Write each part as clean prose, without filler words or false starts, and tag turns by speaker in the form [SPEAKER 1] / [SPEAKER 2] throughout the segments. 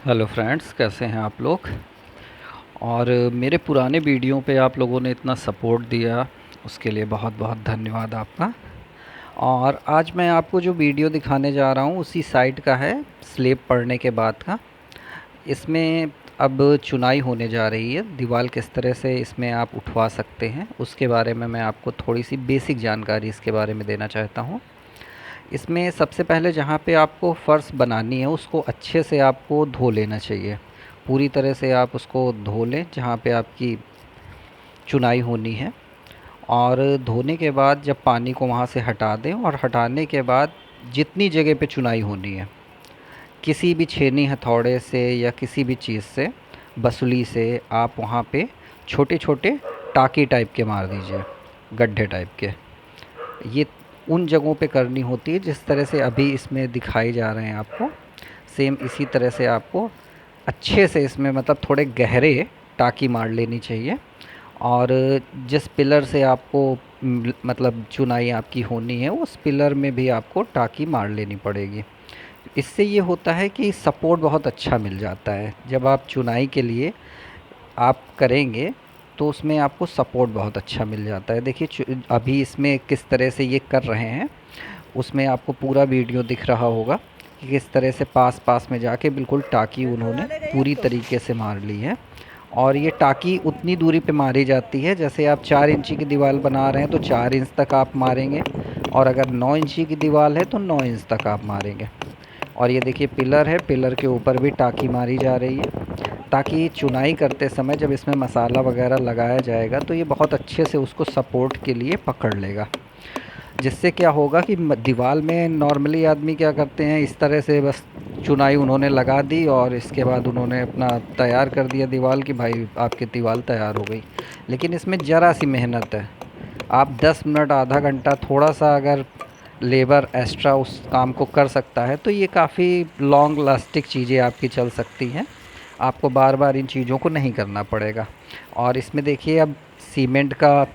[SPEAKER 1] Hello friends, कैसे हैं आप लोग। और मेरे पुराने वीडियो पे आप लोगों ने इतना सपोर्ट दिया, उसके लिए बहुत बहुत धन्यवाद आपका। और आज मैं आपको जो वीडियो दिखाने जा रहा हूँ उसी साइट का है, स्लेब पड़ने के बाद का। इसमें अब चुनाई होने जा रही है, दीवार किस तरह से इसमें आप उठवा सकते हैं उसके बारे में मैं आपको थोड़ी सी बेसिक जानकारी इसके बारे में देना चाहता हूँ। इसमें सबसे पहले जहाँ पे आपको फ़र्श बनानी है उसको अच्छे से आपको धो लेना चाहिए। पूरी तरह से आप उसको धो लें जहाँ पे आपकी चुनाई होनी है। और धोने के बाद जब पानी को वहाँ से हटा दें, और हटाने के बाद जितनी जगह पे चुनाई होनी है, किसी भी छेनी हथौड़े से या किसी भी चीज़ से, बसुली से आप वहाँ पे छोटे छोटे टाँकी टाइप के मार दीजिए, गड्ढे टाइप के। ये उन जगहों पे करनी होती है जिस तरह से अभी इसमें दिखाए जा रहे हैं आपको। सेम इसी तरह से आपको अच्छे से इसमें मतलब थोड़े गहरे टाँकी मार लेनी चाहिए। और जिस पिलर से आपको मतलब चुनाई आपकी होनी है उस पिलर में भी आपको टाँकी मार लेनी पड़ेगी। इससे ये होता है कि सपोर्ट बहुत अच्छा मिल जाता है। जब आप चुनाई के लिए आप करेंगे तो उसमें आपको सपोर्ट बहुत अच्छा मिल जाता है। देखिए अभी इसमें किस तरह से ये कर रहे हैं, उसमें आपको पूरा वीडियो दिख रहा होगा कि किस तरह से पास पास में जाके बिल्कुल टाँकी उन्होंने पूरी तरीके से मार ली है। और ये टाँकी उतनी दूरी पे मारी जाती है, जैसे आप 4 इंची की दीवार बना रहे हैं तो 4 इंच तक आप मारेंगे, और अगर 9 इंची की दीवार है तो 9 इंच तक आप मारेंगे। और ये देखिए पिलर है, पिलर के ऊपर भी टाँकी मारी जा रही है, ताकि चुनाई करते समय जब इसमें मसाला वगैरह लगाया जाएगा तो ये बहुत अच्छे से उसको सपोर्ट के लिए पकड़ लेगा। जिससे क्या होगा कि दीवार में नॉर्मली आदमी क्या करते हैं, इस तरह से बस चुनाई उन्होंने लगा दी और इसके बाद उन्होंने अपना तैयार कर दिया दीवार कि भाई आपकी दीवार तैयार हो गई। लेकिन इसमें ज़रा सी मेहनत है। आप 10 मिनट आधा घंटा थोड़ा सा अगर लेबर एक्स्ट्रा उस काम को कर सकता है तो ये काफ़ी लॉन्ग लास्टिक चीज़ें आपकी चल सकती हैं। आपको बार बार इन चीज़ों को नहीं करना पड़ेगा। और इसमें देखिए अब सीमेंट का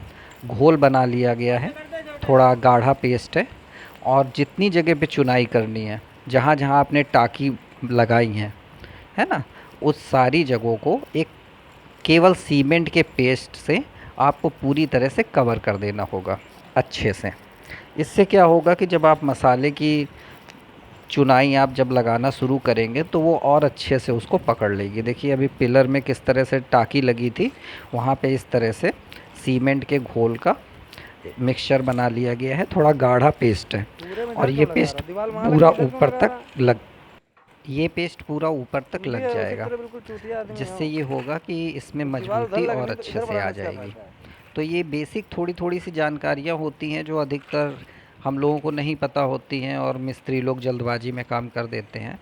[SPEAKER 1] घोल बना लिया गया है, थोड़ा गाढ़ा पेस्ट है। और जितनी जगह पे चुनाई करनी है, जहाँ जहाँ आपने टाँकी लगाई है ना, उस सारी जगहों को एक केवल सीमेंट के पेस्ट से आपको पूरी तरह से कवर कर देना होगा अच्छे से। इससे क्या होगा कि जब आप मसाले की चुनाई आप जब लगाना शुरू करेंगे तो वो और अच्छे से उसको पकड़ लेगी। देखिए अभी पिलर में किस तरह से टाँकी लगी थी, वहाँ पे इस तरह से सीमेंट के घोल का मिक्सचर बना लिया गया है, थोड़ा गाढ़ा पेस्ट है। और ये पेस्ट पूरा ऊपर तक लग जाएगा, जिससे ये होगा कि इसमें मजबूती और अच्छे से आ जाएगी। तो ये बेसिक थोड़ी थोड़ी सी जानकारियाँ होती हैं जो अधिकतर हम लोगों को नहीं पता होती हैं, और मिस्त्री लोग जल्दबाजी में काम कर देते हैं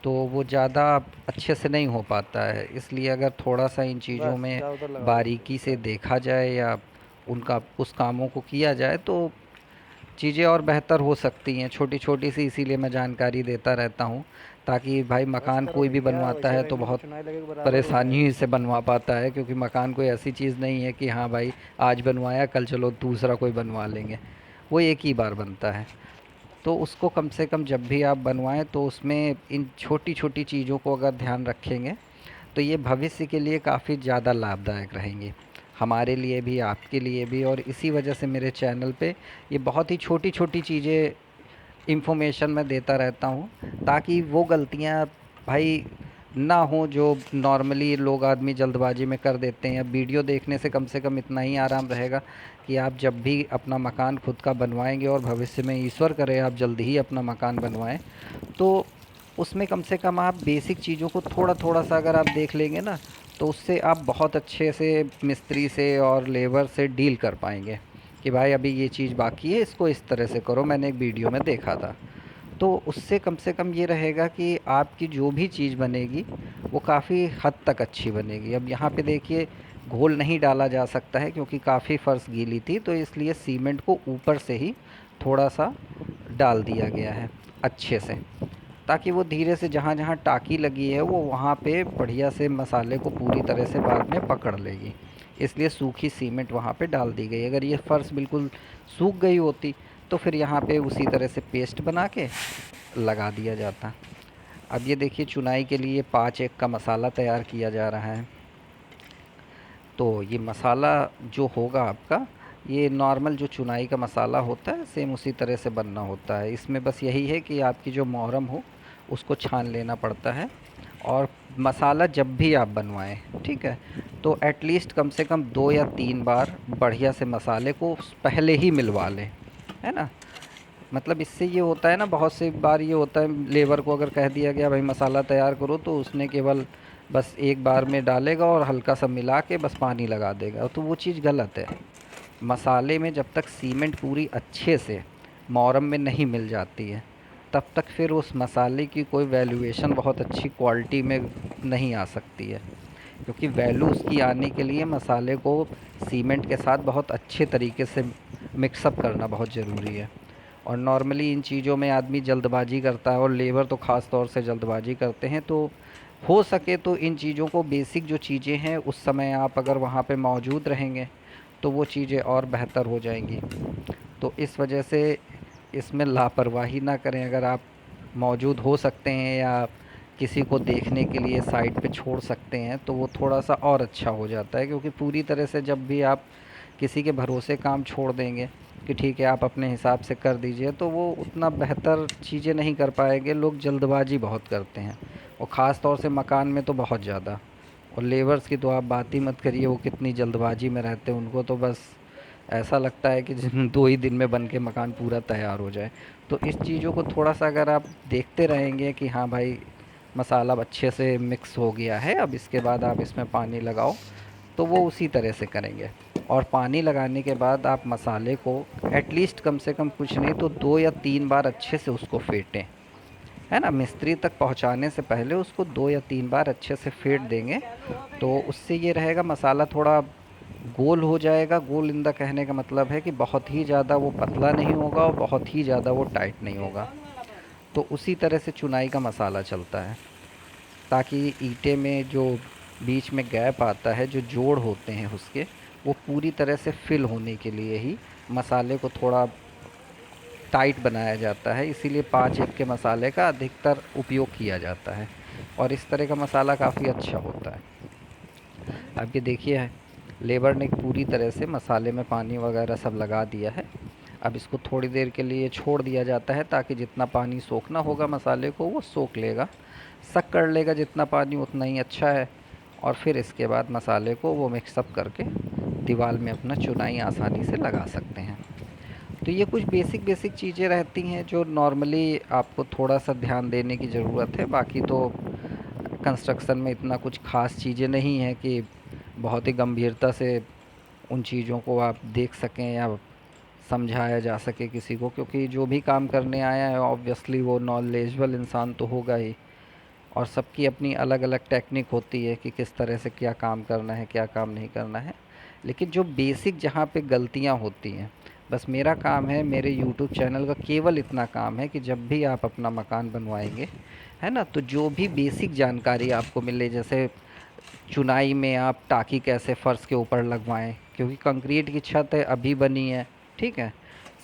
[SPEAKER 1] तो वो ज़्यादा अच्छे से नहीं हो पाता है। इसलिए अगर थोड़ा सा इन चीज़ों में बारीकी से देखा जाए या उनका उस कामों को किया जाए तो चीज़ें और बेहतर हो सकती हैं, छोटी छोटी सी। इसीलिए मैं जानकारी देता रहता हूँ, ताकि भाई मकान कोई भी बनवाता है तो बहुत परेशानी से बनवा पाता है, क्योंकि मकान कोई ऐसी चीज़ नहीं है कि हाँ भाई आज बनवाया कल चलो दूसरा कोई बनवा लेंगे। वो एक ही बार बनता है। तो उसको कम से कम जब भी आप बनवाएं तो उसमें इन छोटी छोटी चीज़ों को अगर ध्यान रखेंगे तो ये भविष्य के लिए काफ़ी ज़्यादा लाभदायक रहेंगी, हमारे लिए भी आपके लिए भी। और इसी वजह से मेरे चैनल पे ये बहुत ही छोटी छोटी चीज़ें इन्फॉर्मेशन मैं देता रहता हूँ, ताकि वो गलतियाँ भाई ना हो जो नॉर्मली लोग आदमी जल्दबाजी में कर देते हैं। वीडियो देखने से कम इतना ही आराम रहेगा कि आप जब भी अपना मकान खुद का बनवाएंगे, और भविष्य में ईश्वर करे आप जल्दी ही अपना मकान बनवाएं, तो उसमें कम से कम आप बेसिक चीज़ों को थोड़ा थोड़ा सा अगर आप देख लेंगे ना, तो उससे आप बहुत अच्छे से मिस्त्री से और लेबर से डील कर पाएंगे कि भाई अभी ये चीज़ बाकी है, इसको इस तरह से करो, मैंने एक वीडियो में देखा था। तो उससे कम से कम ये रहेगा कि आपकी जो भी चीज़ बनेगी वो काफ़ी हद तक अच्छी बनेगी। अब यहाँ पे देखिए घोल नहीं डाला जा सकता है क्योंकि काफ़ी फ़र्श गीली थी, तो इसलिए सीमेंट को ऊपर से ही थोड़ा सा डाल दिया गया है अच्छे से, ताकि वो धीरे से जहाँ जहाँ टाँकी लगी है वो वहाँ पे बढ़िया से मसाले को पूरी तरह से बाद में पकड़ लेगी। इसलिए सूखी सीमेंट वहाँ पे डाल दी गई। अगर ये फ़र्श बिल्कुल सूख गई होती तो फिर यहाँ पे उसी तरह से पेस्ट बना के लगा दिया जाता। अब ये देखिए चुनाई के लिए 5 एक का मसाला तैयार किया जा रहा है। तो ये मसाला जो होगा आपका, ये नॉर्मल जो चुनाई का मसाला होता है सेम उसी तरह से बनना होता है। इसमें बस यही है कि आपकी जो मोहरम हो उसको छान लेना पड़ता है। और मसाला जब भी आप बनवाएं, ठीक है, तो एटलीस्ट कम से कम 2 या 3 बार बढ़िया से मसाले को पहले ही मिलवा लें, है ना। मतलब इससे ये होता है ना, बहुत सी बार ये होता है लेबर को अगर कह दिया गया भाई मसाला तैयार करो, तो उसने केवल बस एक बार में डालेगा और हल्का सा मिला के बस पानी लगा देगा, तो वो चीज़ गलत है। मसाले में जब तक सीमेंट पूरी अच्छे से मोरम में नहीं मिल जाती है, तब तक फिर उस मसाले की कोई वैल्यूएशन बहुत अच्छी क्वालिटी में नहीं आ सकती है। क्योंकि वैल्यू उसकी आने के लिए मसाले को सीमेंट के साथ बहुत अच्छे तरीके से मिक्सअप करना बहुत ज़रूरी है। और नॉर्मली इन चीज़ों में आदमी जल्दबाजी करता है, और लेबर तो ख़ास तौर से जल्दबाजी करते हैं। तो हो सके तो इन चीज़ों को, बेसिक जो चीज़ें हैं उस समय आप अगर वहाँ पे मौजूद रहेंगे तो वो चीज़ें और बेहतर हो जाएंगी। तो इस वजह से इसमें लापरवाही ना करें। अगर आप मौजूद हो सकते हैं या किसी को देखने के लिए साइड पे छोड़ सकते हैं तो वो थोड़ा सा और अच्छा हो जाता है। क्योंकि पूरी तरह से जब भी आप किसी के भरोसे काम छोड़ देंगे कि ठीक है आप अपने हिसाब से कर दीजिए, तो वो उतना बेहतर चीज़ें नहीं कर पाएंगे। लोग जल्दबाजी बहुत करते हैं, और ख़ास तौर से मकान में तो बहुत ज़्यादा। और लेबर्स की तो आप बात ही मत करिए, वो कितनी जल्दबाजी में रहते हैं। उनको तो बस ऐसा लगता है कि 2 ही दिन में बन के मकान पूरा तैयार हो जाए। तो इस चीज़ों को थोड़ा सा अगर आप देखते रहेंगे कि हाँ भाई मसाला अच्छे से मिक्स हो गया है, अब इसके बाद आप इसमें पानी लगाओ, तो वो उसी तरह से करेंगे। और पानी लगाने के बाद आप मसाले को एटलीस्ट कम से कम कुछ नहीं तो 2 या 3 बार अच्छे से उसको फेंटें, है ना। मिस्त्री तक पहुंचाने से पहले उसको 2 या 3 बार अच्छे से फेंट देंगे, तो उससे ये रहेगा मसाला थोड़ा गोल हो जाएगा। गोल इंदा कहने का मतलब है कि बहुत ही ज़्यादा वो पतला नहीं होगा और बहुत ही ज़्यादा वो टाइट नहीं होगा। तो उसी तरह से चुनाई का मसाला चलता है, ताकि ईंटे में जो बीच में गैप आता है, जो जोड़ होते हैं उसके, वो पूरी तरह से फिल होने के लिए ही मसाले को थोड़ा टाइट बनाया जाता है। इसीलिए 5 एक के मसाले का अधिकतर उपयोग किया जाता है, और इस तरह का मसाला काफ़ी अच्छा होता है। अब ये देखिए लेबर ने पूरी तरह से मसाले में पानी वगैरह सब लगा दिया है। अब इसको थोड़ी देर के लिए छोड़ दिया जाता है, ताकि जितना पानी सोखना होगा मसाले को वो सोख लेगा, सक कर लेगा जितना पानी, उतना ही अच्छा है। और फिर इसके बाद मसाले को वो मिक्सअप करके दीवार में अपना चुनाई आसानी से लगा सकते हैं। तो ये कुछ बेसिक बेसिक चीज़ें रहती हैं जो नॉर्मली आपको थोड़ा सा ध्यान देने की ज़रूरत है। बाकी तो कंस्ट्रक्शन में इतना कुछ ख़ास चीज़ें नहीं हैं कि बहुत ही गंभीरता से उन चीज़ों को आप देख सकें या समझाया जा सके किसी को। क्योंकि जो भी काम करने आया है ऑब्वियसली वो नॉलेजेबल इंसान तो होगा ही, और सबकी अपनी अलग अलग टेक्निक होती है कि किस तरह से क्या काम करना है, क्या काम नहीं करना है। लेकिन जो बेसिक जहाँ पे गलतियाँ होती हैं, बस मेरा काम है, मेरे यूट्यूब चैनल का केवल इतना काम है कि जब भी आप अपना मकान बनवाएंगे, है ना, तो जो भी बेसिक जानकारी आपको मिले, जैसे चुनाई में आप टाँकी कैसे फ़र्श के ऊपर लगवाएं, क्योंकि कंक्रीट की छत है, अभी बनी है, ठीक है,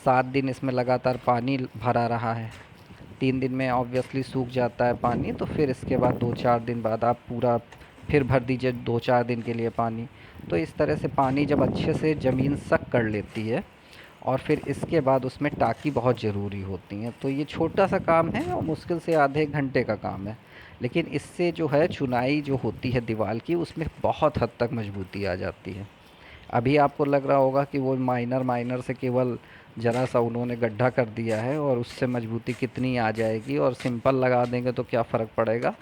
[SPEAKER 1] 7 दिन इसमें लगातार पानी भरा रहा है, 3 दिन में ऑब्वियसली सूख जाता है पानी, तो फिर इसके बाद 2-4 दिन बाद आप पूरा फिर भर दीजिए 2-4 दिन के लिए पानी। तो इस तरह से पानी जब अच्छे से ज़मीन सक कर लेती है, और फिर इसके बाद उसमें टाँकी बहुत ज़रूरी होती हैं। तो ये छोटा सा काम है और मुश्किल से आधे एक घंटे का काम है, लेकिन इससे जो है चुनाई जो होती है दीवार की, उसमें बहुत हद तक मजबूती आ जाती है। अभी आपको लग रहा होगा कि वो माइनर माइनर से केवल ज़रा सा उन्होंने गड्ढा कर दिया है और उससे मजबूती कितनी आ जाएगी, और सिंपल लगा देंगे तो क्या फ़र्क पड़ेगा।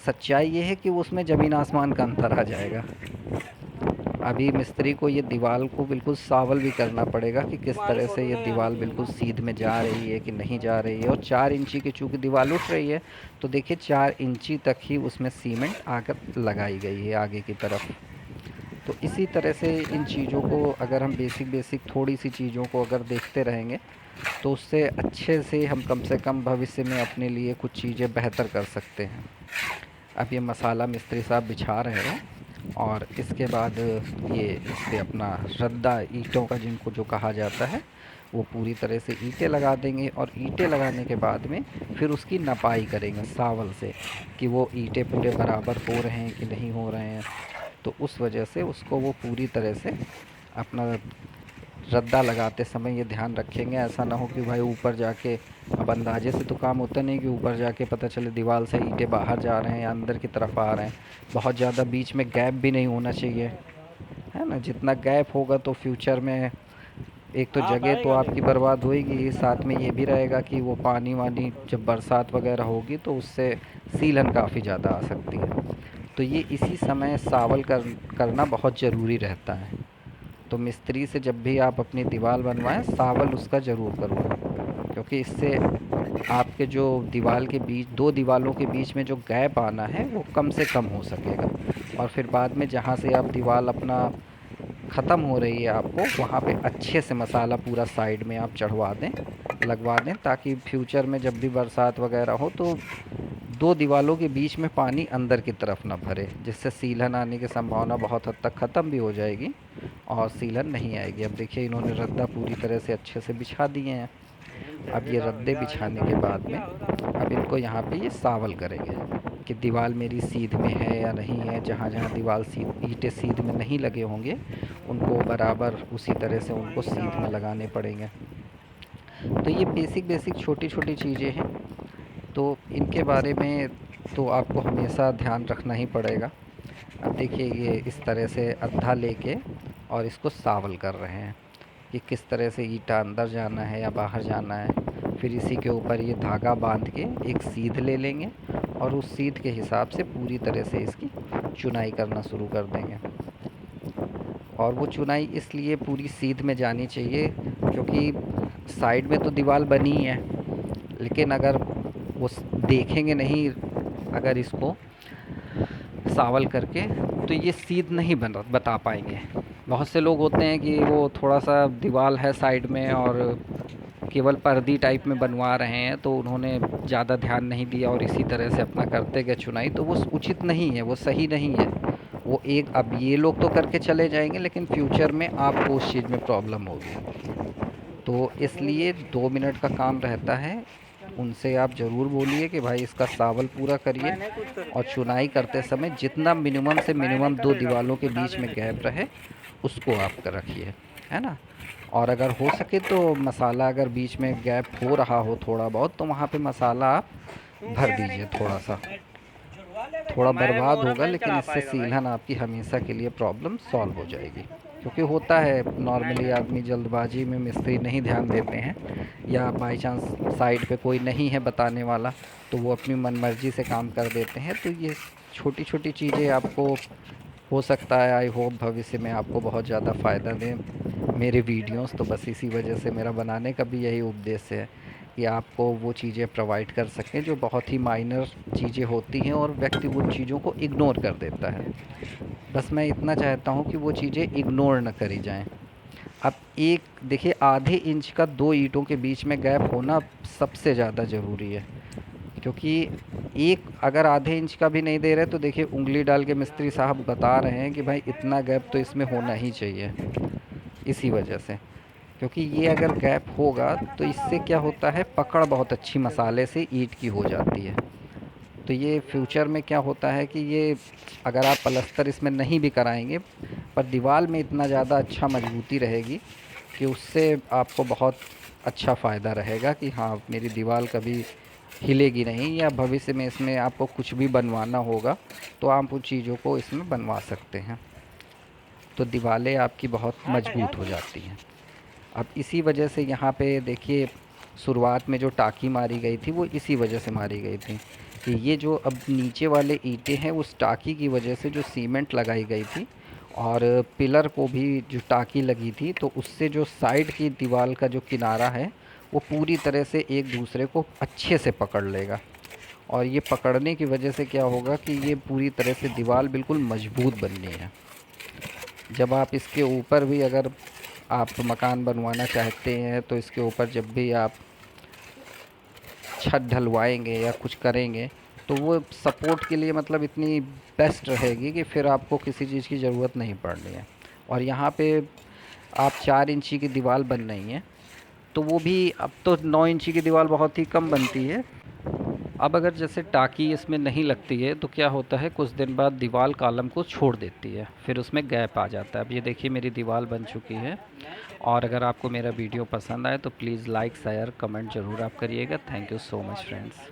[SPEAKER 1] सच्चाई ये है कि उसमें ज़मीन आसमान का अंतर आ जाएगा। अभी मिस्त्री को ये दीवार को बिल्कुल सावल भी करना पड़ेगा कि किस तरह से ये दीवार बिल्कुल सीध में जा रही है कि नहीं जा रही है। और 4 इंची की चूँकि दीवार उठ रही है, तो देखिए 4 इंची तक ही उसमें सीमेंट आकर लगाई गई है आगे की तरफ। तो इसी तरह से इन चीज़ों को अगर हम बेसिक बेसिक थोड़ी सी चीज़ों को अगर देखते रहेंगे, तो उससे अच्छे से हम कम से कम भविष्य में अपने लिए कुछ चीज़ें बेहतर कर सकते हैं। अब ये मसाला मिस्त्री साहब बिछा रहे हैं, और इसके बाद ये इस पे अपना रद्दा ईंटों का जिनको जो कहा जाता है वो पूरी तरह से ईंटें लगा देंगे। और ईंटें लगाने के बाद में फिर उसकी नपाई करेंगे सावल से कि वो ईंटें पूरे बराबर हो रहे हैं कि नहीं हो रहे हैं। तो उस वजह से उसको वो पूरी तरह से अपना रद्दा लगाते समय ये ध्यान रखेंगे, ऐसा ना हो कि भाई ऊपर जाके, अब अंदाजे से तो काम होता नहीं कि ऊपर जाके पता चले दीवार से ईंटें बाहर जा रहे हैं या अंदर की तरफ आ रहे हैं। बहुत ज़्यादा बीच में गैप भी नहीं होना चाहिए, है ना। जितना गैप होगा तो फ्यूचर में एक तो जगह तो आपकी बर्बाद होएगी, साथ में ये भी रहेगा कि वो पानी वानी जब बरसात वगैरह होगी तो उससे सीलन काफ़ी ज़्यादा आ सकती है। तो ये इसी समय सावल करना बहुत ज़रूरी रहता है। तो मिस्त्री से जब भी आप अपनी दीवार बनवाएं सावल उसका ज़रूर करवाएं, क्योंकि इससे आपके जो दीवार के बीच, दो दीवारों के बीच में जो गैप आना है वो कम से कम हो सकेगा। और फिर बाद में जहाँ से आप दीवार अपना ख़त्म हो रही है आपको वहाँ पे अच्छे से मसाला पूरा साइड में आप चढ़वा दें, लगवा दें, ताकि फ्यूचर में जब भी बरसात वगैरह हो तो दो दीवारों के बीच में पानी अंदर की तरफ ना भरे, जिससे सीलन आने की संभावना बहुत हद तक ख़त्म भी हो जाएगी और सीलन नहीं आएगी। अब देखिए इन्होंने रद्दा पूरी तरह से अच्छे से बिछा दिए हैं। अब ये रद्दे बिछाने के बाद में अब इनको यहाँ पे ये सावल करेंगे कि दीवार मेरी सीध में है या नहीं है। जहाँ जहाँ दीवार सीध, ईंटें सीध में नहीं लगे होंगे उनको बराबर उसी तरह से उनको सीध में लगाने पड़ेंगे। तो ये बेसिक बेसिक छोटी छोटी चीज़ें हैं, तो इनके बारे में तो आपको हमेशा ध्यान रखना ही पड़ेगा। अब देखिए ये इस तरह से अद्धा लेके और इसको सावल कर रहे हैं कि किस तरह से ईंटा अंदर जाना है या बाहर जाना है। फिर इसी के ऊपर ये धागा बांध के एक सीध ले लेंगे और उस सीध के हिसाब से पूरी तरह से इसकी चुनाई करना शुरू कर देंगे। और वो चुनाई इसलिए पूरी सीध में जानी चाहिए क्योंकि साइड में तो दीवार बनी ही है, लेकिन अगर वो देखेंगे नहीं, अगर इसको सावल करके, तो ये सीध नहीं बता पाएंगे। बहुत से लोग होते हैं कि वो थोड़ा सा दीवार है साइड में और केवल पर्दी टाइप में बनवा रहे हैं, तो उन्होंने ज़्यादा ध्यान नहीं दिया और इसी तरह से अपना करते गए चुनाई, तो वो उचित नहीं है, वो सही नहीं है। वो एक, अब ये लोग तो करके चले जाएंगे लेकिन फ्यूचर में आपको उस चीज़ में प्रॉब्लम होगी। तो इसलिए 2 मिनट का काम रहता है। उनसे आप ज़रूर बोलिए कि भाई इसका सावल पूरा करिए और चुनाई करते समय जितना मिनिमम से मिनिमम दो दीवारों के बीच में गैप रहे उसको आप रखिए, है ना। और अगर हो सके तो मसाला, अगर बीच में गैप हो रहा हो थोड़ा बहुत, तो वहाँ पे मसाला आप भर दीजिए थोड़ा सा। थोड़ा बर्बाद होगा लेकिन इससे सीलन आपकी हमेशा के लिए प्रॉब्लम सॉल्व हो जाएगी। क्योंकि होता है नॉर्मली आदमी जल्दबाजी में मिस्त्री नहीं ध्यान देते हैं, या बाई चांस साइड पे कोई नहीं है बताने वाला तो वो अपनी मनमर्जी से काम कर देते हैं। तो ये छोटी छोटी चीज़ें आपको, हो सकता है, आई होप भविष्य में आपको बहुत ज़्यादा फ़ायदा दें मेरे वीडियोस। तो बस इसी वजह से मेरा बनाने का भी यही उद्देश्य है कि आपको वो चीज़ें प्रोवाइड कर सकें जो बहुत ही माइनर चीज़ें होती हैं और व्यक्ति उन चीज़ों को इग्नोर कर देता है। बस मैं इतना चाहता हूँ कि वो चीज़ें इग्नोर न करी जाएं। अब एक देखिए, आधे इंच का दो ईंटों के बीच में गैप होना सबसे ज़्यादा ज़रूरी है, क्योंकि एक अगर आधे इंच का भी नहीं दे रहे तो देखिए उंगली डाल के मिस्त्री साहब बता रहे हैं कि भाई इतना गैप तो इसमें होना ही चाहिए। इसी वजह से, क्योंकि ये अगर गैप होगा तो इससे क्या होता है, पकड़ बहुत अच्छी मसाले से ईंट की हो जाती है। तो ये फ्यूचर में क्या होता है कि ये अगर आप पलस्तर इसमें नहीं भी कराएंगे पर दीवार में इतना ज़्यादा अच्छा मजबूती रहेगी कि उससे आपको बहुत अच्छा फ़ायदा रहेगा कि हाँ मेरी दीवार कभी हिलेगी नहीं, या भविष्य में इसमें आपको कुछ भी बनवाना होगा तो आप उन चीज़ों को इसमें बनवा सकते हैं। तो दीवारें आपकी बहुत मजबूत हो जाती हैं। अब इसी वजह से यहाँ पे देखिए शुरुआत में जो टाँकी मारी गई थी वो इसी वजह से मारी गई थी कि ये जो अब नीचे वाले ईंटें हैं उस टाँकी की वजह से जो सीमेंट लगाई गई थी और पिलर को भी जो टाँकी लगी थी, तो उससे जो साइड की दीवार का जो किनारा है वो पूरी तरह से एक दूसरे को अच्छे से पकड़ लेगा। और ये पकड़ने की वजह से क्या होगा कि ये पूरी तरह से दीवार बिल्कुल मजबूत बननी है। जब आप इसके ऊपर भी अगर आप मकान बनवाना चाहते हैं तो इसके ऊपर जब भी आप छत ढलवाएंगे या कुछ करेंगे तो वो सपोर्ट के लिए मतलब इतनी बेस्ट रहेगी कि फिर आपको किसी चीज़ की ज़रूरत नहीं पड़नी है। और यहाँ पे आप 4 इंची की दीवार बन रही है, तो वो भी अब तो 9 इंची की दीवार बहुत ही कम बनती है। अब अगर जैसे टाँकी इसमें नहीं लगती है तो क्या होता है, कुछ दिन बाद दीवार कॉलम को छोड़ देती है, फिर उसमें गैप आ जाता है। अब ये देखिए मेरी दीवार बन चुकी है। और अगर आपको मेरा वीडियो पसंद आए तो प्लीज़ लाइक शेयर कमेंट ज़रूर आप करिएगा। Thank you so much friends.